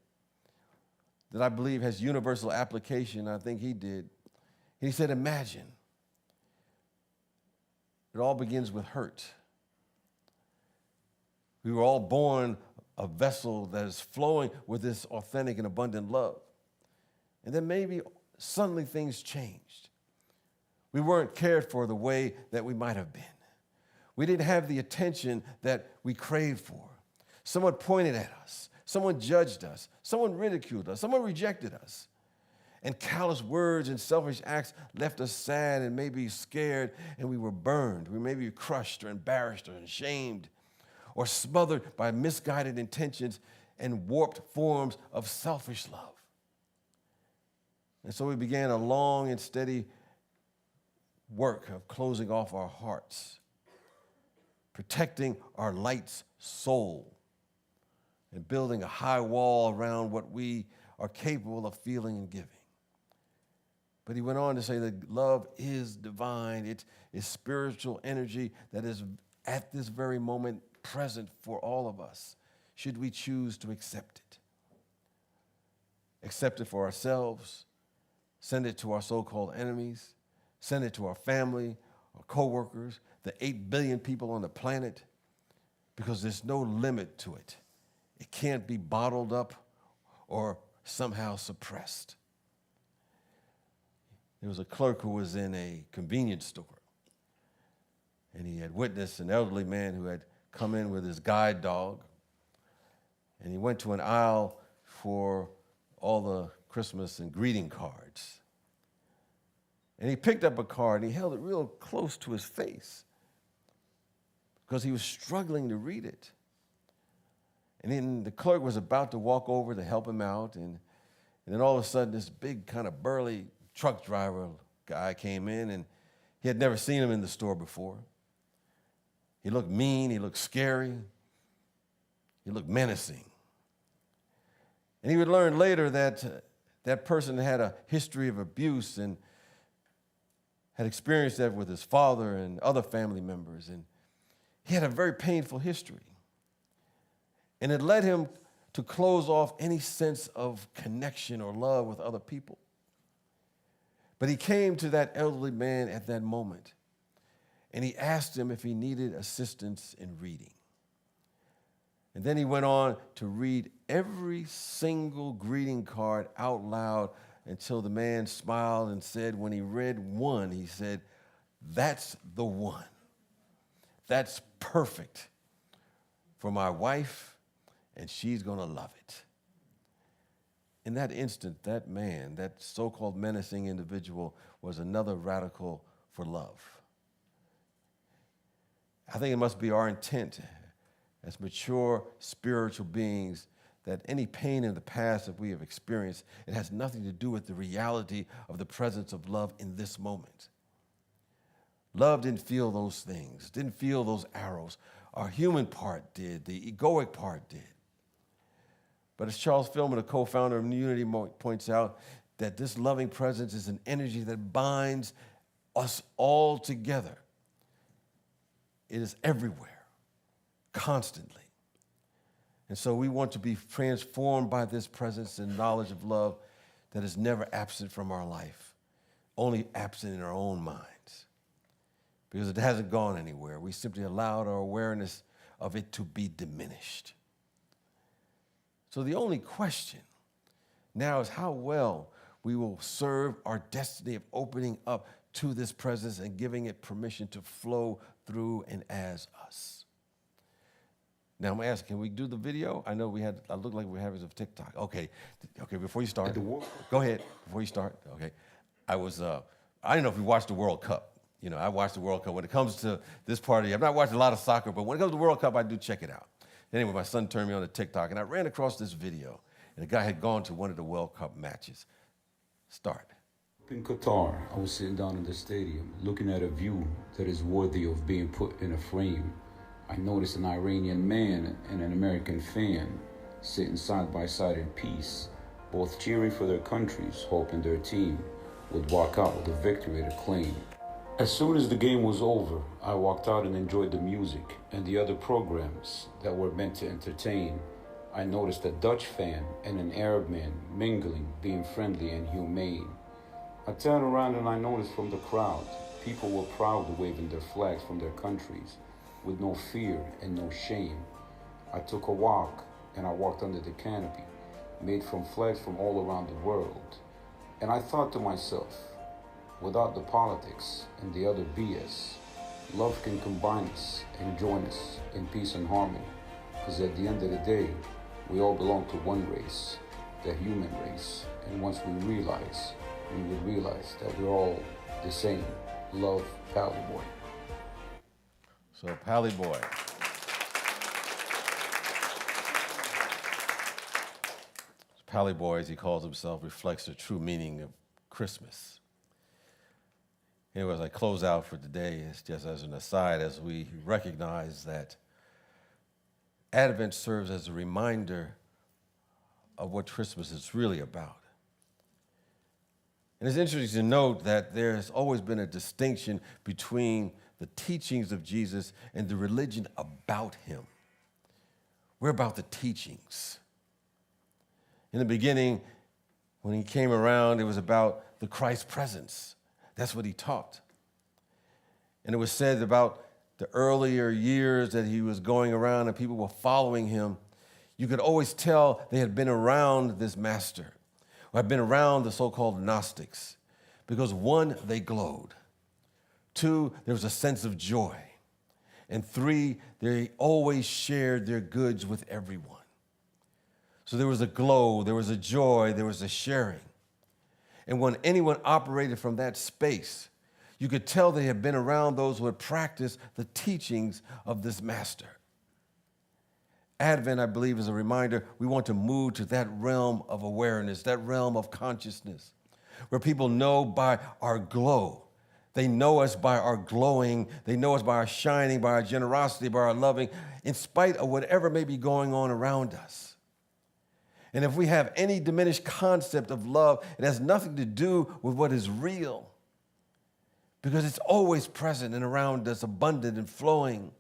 that I believe has universal application. I think he did. He said, imagine, it all begins with hurt. We were all born a vessel that is flowing with this authentic and abundant love. And then maybe suddenly things changed. We weren't cared for the way that we might have been. We didn't have the attention that we craved for. Someone pointed at us. Someone judged us. Someone ridiculed us. Someone rejected us. And callous words and selfish acts left us sad and maybe scared, and we were burned. We may be crushed or embarrassed or ashamed or smothered by misguided intentions and warped forms of selfish love. And so we began a long and steady work of closing off our hearts, protecting our light's soul, and building a high wall around what we are capable of feeling and giving. But he went on to say that love is divine. It is spiritual energy that is at this very moment present for all of us, should we choose to accept it. Accept it for ourselves, send it to our so-called enemies, send it to our family, our coworkers, the 8 billion people on the planet, because there's no limit to it. It can't be bottled up or somehow suppressed. There was a clerk who was in a convenience store, and he had witnessed an elderly man who had come in with his guide dog, and he went to an aisle for all the Christmas and greeting cards. And he picked up a card and he held it real close to his face because he was struggling to read it. And then the clerk was about to walk over to help him out, and then all of a sudden this big kind of burly truck driver guy came in, and he had never seen him in the store before. He looked mean, he looked scary, he looked menacing. And he would learn later that that person had a history of abuse and had experienced that with his father and other family members. And he had a very painful history. And it led him to close off any sense of connection or love with other people. But he came to that elderly man at that moment, and he asked him if he needed assistance in reading. And then he went on to read every single greeting card out loud until the man smiled and said, when he read one, he said, "That's the one. That's perfect for my wife, and she's going to love it." In that instant, that man, that so-called menacing individual, was another radical for love. I think it must be our intent as mature spiritual beings that any pain in the past that we have experienced, it has nothing to do with the reality of the presence of love in this moment. Love didn't feel those things, didn't feel those arrows. Our human part did, the egoic part did. But as Charles Phillips, the co-founder of Unity, points out, that this loving presence is an energy that binds us all together. It is everywhere, constantly. And so we want to be transformed by this presence and knowledge of love that is never absent from our life, only absent in our own minds. Because it hasn't gone anywhere. We simply allowed our awareness of it to be diminished. So the only question now is how well we will serve our destiny of opening up to this presence and giving it permission to flow through and as us. Now I'm asking, can we do the video? I know I look like we're having a TikTok. Okay, before you start. Go ahead, before you start, okay. I didn't know if you watched the World Cup. You know, I watched the World Cup. When it comes to this party, I've not watched a lot of soccer, but when it comes to the World Cup, I do check it out. Anyway, my son turned me on to TikTok, and I ran across this video, and the guy had gone to one of the World Cup matches. Start. In Qatar, I was sitting down in the stadium, looking at a view that is worthy of being put in a frame. I noticed an Iranian man and an American fan sitting side by side in peace, both cheering for their countries, hoping their team would walk out with a victory to claim. As soon as the game was over, I walked out and enjoyed the music and the other programs that were meant to entertain. I noticed a Dutch fan and an Arab man mingling, being friendly and humane. I turned around and I noticed from the crowd, people were proudly waving their flags from their countries with no fear and no shame. I took a walk and I walked under the canopy, made from flags from all around the world. And I thought to myself, without the politics and the other BS, love can combine us and join us in peace and harmony. Because at the end of the day, we all belong to one race, the human race. And once we would realize that we're all the same. Love, Pally Boy. So Pally Boy. Pally Boy, as he calls himself, reflects the true meaning of Christmas. Anyway, as I close out for today, it's just as an aside, as we recognize that Advent serves as a reminder of what Christmas is really about. And it's interesting to note that there's always been a distinction between the teachings of Jesus and the religion about him. We're about the teachings. In the beginning, when he came around, it was about the Christ presence. That's what he taught. And it was said about the earlier years that he was going around and people were following him, you could always tell they had been around this master, or had been around the so-called Gnostics, because one, they glowed. Two, there was a sense of joy. And three, they always shared their goods with everyone. So there was a glow, there was a joy, there was a sharing. And when anyone operated from that space, you could tell they had been around those who had practiced the teachings of this master. Advent, I believe, is a reminder we want to move to that realm of awareness, that realm of consciousness, where people know by our glow. They know us by our glowing. They know us by our shining, by our generosity, by our loving, in spite of whatever may be going on around us. And if we have any diminished concept of love, it has nothing to do with what is real, because it's always present and around us, abundant and flowing.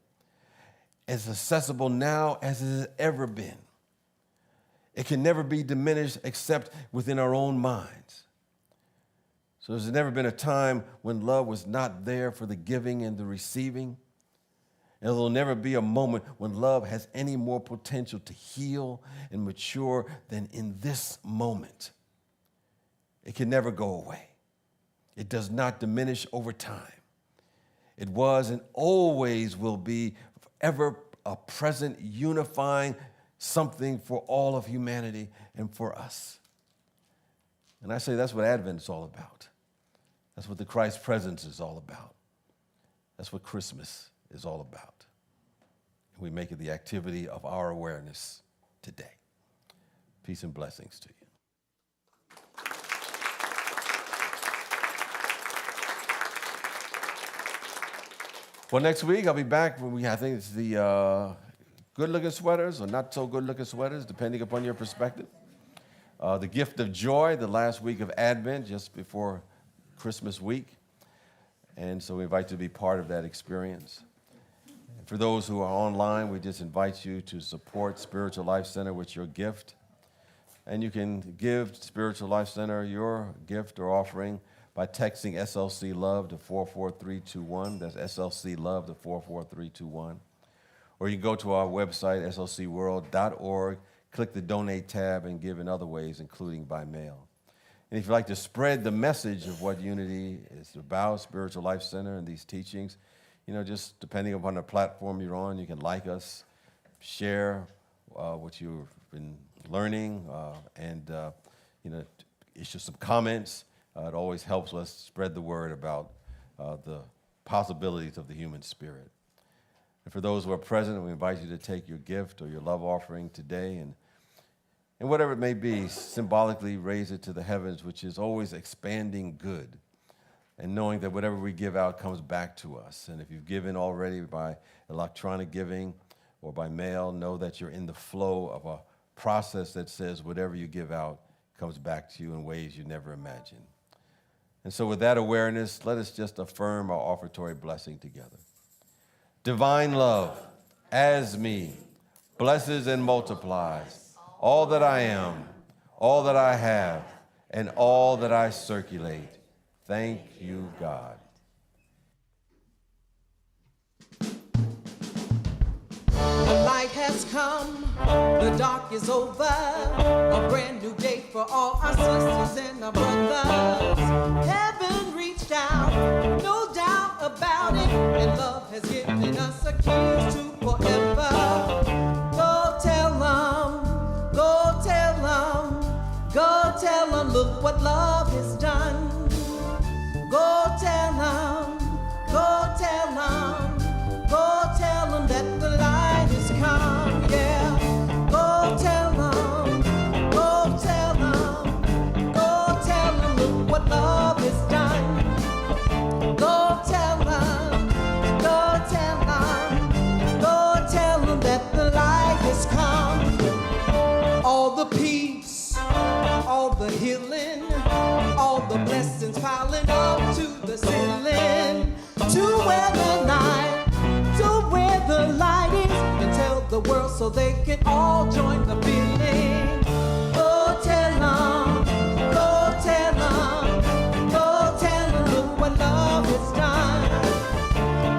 as accessible now as it has ever been. It can never be diminished except within our own minds. So there's never been a time when love was not there for the giving and the receiving. And there'll never be a moment when love has any more potential to heal and mature than in this moment. It can never go away. It does not diminish over time. It was and always will be ever a present, unifying something for all of humanity and for us. And I say that's what Advent is all about. That's what the Christ presence is all about. That's what Christmas is all about. And we make it the activity of our awareness today. Peace and blessings to you. Well, next week I'll be back when I think it's the good-looking sweaters or not so good-looking sweaters, depending upon your perspective. The gift of joy, the last week of Advent, just before Christmas week. And so we invite you to be part of that experience. And for those who are online, we just invite you to support Spiritual Life Center with your gift. And you can give Spiritual Life Center your gift or offering by texting SLC Love to 44321. That's SLC Love to 44321. Or you can go to our website, slcworld.org, click the Donate tab, and give in other ways, including by mail. And if you'd like to spread the message of what Unity is about, Spiritual Life Center, and these teachings, just depending upon the platform you're on, you can like us, share what you've been learning, and issue some comments. It always helps us spread the word about the possibilities of the human spirit. And for those who are present, we invite you to take your gift or your love offering today and whatever it may be, symbolically raise it to the heavens, which is always expanding good, and knowing that whatever we give out comes back to us. And if you've given already by electronic giving or by mail, know that you're in the flow of a process that says whatever you give out comes back to you in ways you never imagined. And so with that awareness, let us just affirm our offertory blessing together. Divine love, as me, blesses and multiplies all that I am, all that I have, and all that I circulate. Thank you, God. The light has come, the dark is over, a brand new day for all our sisters and our brothers. Heaven reached out, no doubt about it, and love has given us a key to forever. Go tell them, go tell them, go tell them, look what love has done. Go tell them, go tell them, go tell them that the light has come, yeah. Go tell them, go tell them, go tell them, look what love has done. Go tell them, go tell them, go tell them that the light has come. All the peace, all the healing, all the blessings piling up to the ceiling, to where the night, to where the light is, and tell the world so they can all join the feeling. Go tell them, go tell them, go tell them, look what love has done.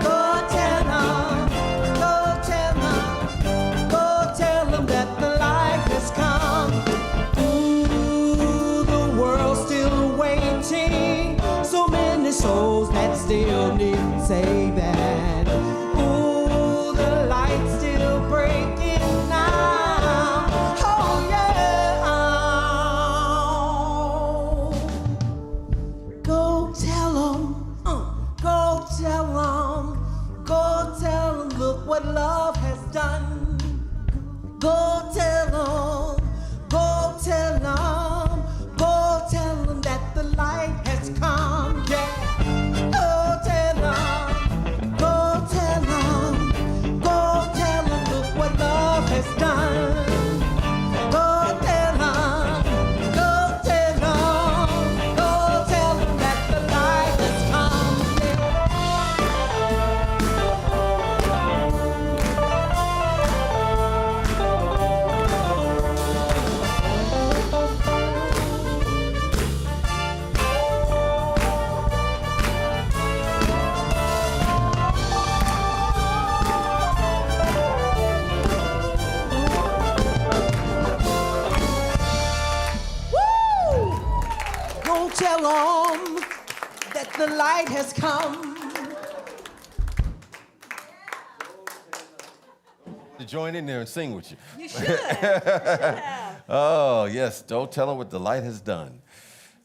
Go tell them, go tell them, go tell them that the light has come. Ooh, the world's still waiting, so many souls that still need saving. Ooh, the light's still breaking now. Oh yeah. Go tell them, go tell them, go tell them, look what love has done. Go tell them, go tell them, go tell them that the light has come, yeah. Go tell them, tell them that the light has come. To join in there and sing with you. You should. You should have. Oh, yes. Don't tell them what the light has done.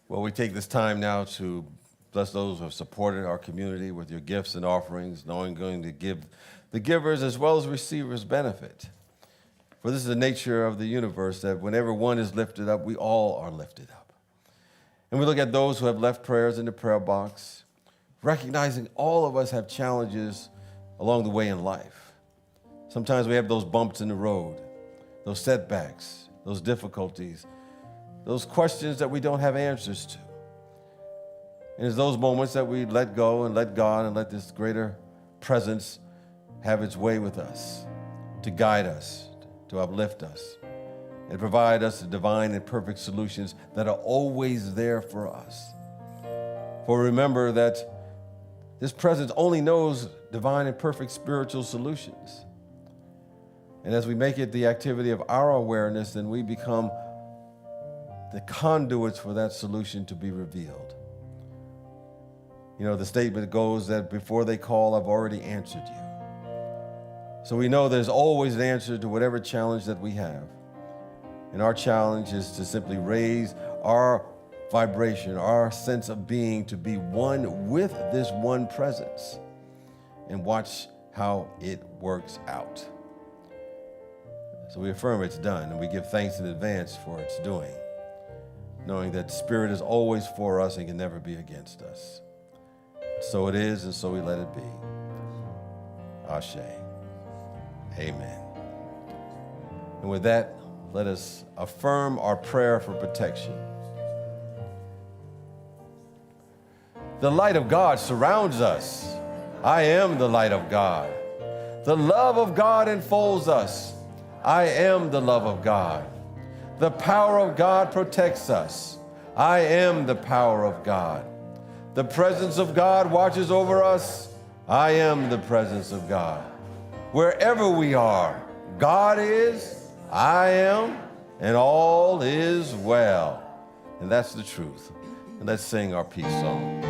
Well, we take this time now to bless those who have supported our community with your gifts and offerings, knowing going to give the givers as well as receivers benefit. For this is the nature of the universe, that whenever one is lifted up, we all are lifted up. And we look at those who have left prayers in the prayer box, recognizing all of us have challenges along the way in life. Sometimes we have those bumps in the road, those setbacks, those difficulties, those questions that we don't have answers to. And it's those moments that we let go and let God and let this greater presence have its way with us, to guide us, to uplift us, and provide us the divine and perfect solutions that are always there for us. For remember that this presence only knows divine and perfect spiritual solutions. And as we make it the activity of our awareness, then we become the conduits for that solution to be revealed. You know, the statement goes that before they call, I've already answered you. So we know there's always an answer to whatever challenge that we have. And our challenge is to simply raise our vibration, our sense of being, to be one with this one presence, and watch how it works out. So we affirm it's done, and we give thanks in advance for its doing, knowing that Spirit is always for us and can never be against us. So it is, and so we let it be. Ashe. Amen. And with that, let us affirm our prayer for protection. The light of God surrounds us. I am the light of God. The love of God enfolds us. I am the love of God. The power of God protects us. I am the power of God. The presence of God watches over us. I am the presence of God. Wherever we are, God is, I am, and all is well. And that's the truth. And let's sing our peace song.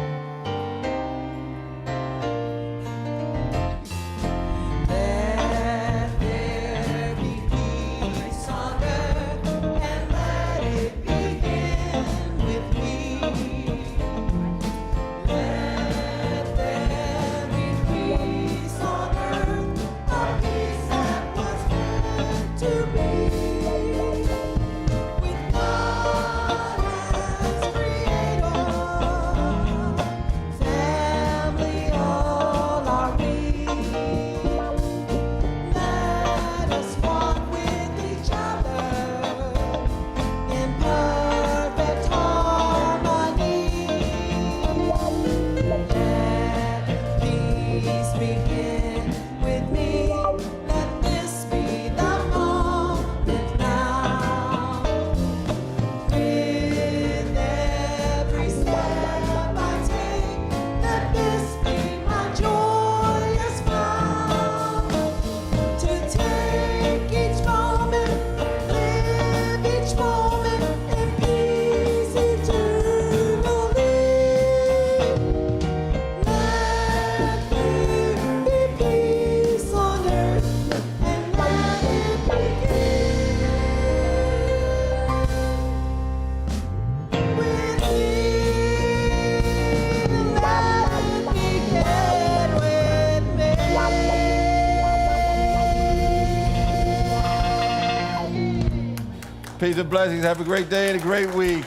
Peace and blessings. Have a great day and a great week.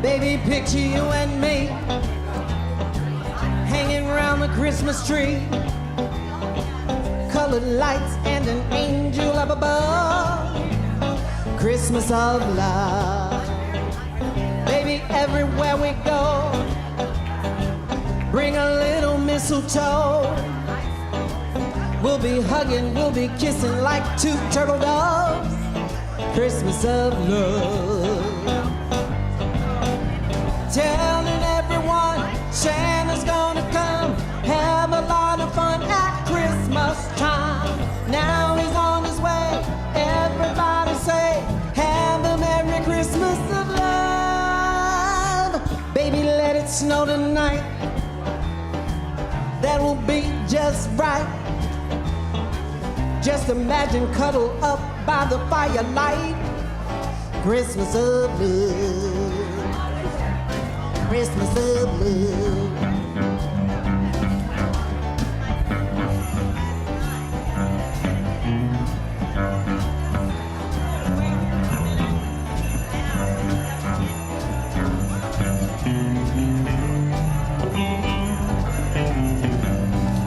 Baby, picture you and me hanging around the Christmas tree. Colored lights and an angel up above. Christmas of love. Baby, everywhere we go, bring a little mistletoe. We'll be hugging, we'll be kissing like two turtle doves. Christmas of love. Telling everyone Santa's gonna come, have a lot of fun at Christmas. just right. Just imagine cuddle up by the firelight. Christmas of love, Christmas of love.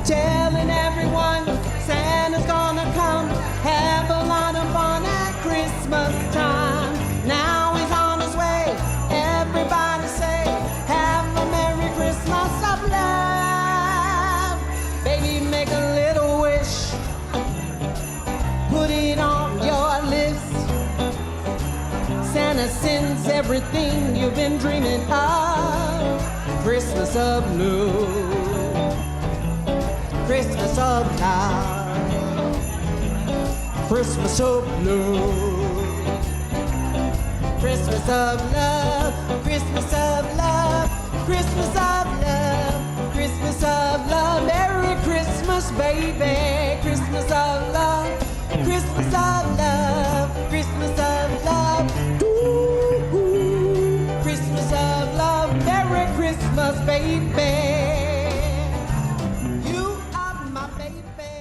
Telling everyone Santa's gonna come, have a lot of fun at Christmas time. Now he's on his way, everybody say, have a Merry Christmas of love. Baby, make a little wish, put it on your list. Santa sends everything you've been dreaming of. Christmas of love, Christmas of love, Christmas of love, Christmas of love, Christmas of love, Christmas of love, Christmas of love. Merry Christmas, baby. Christmas of love, Christmas of love, Christmas of love. Ooh, ooh. Christmas of love, Merry Christmas, baby. You are my baby.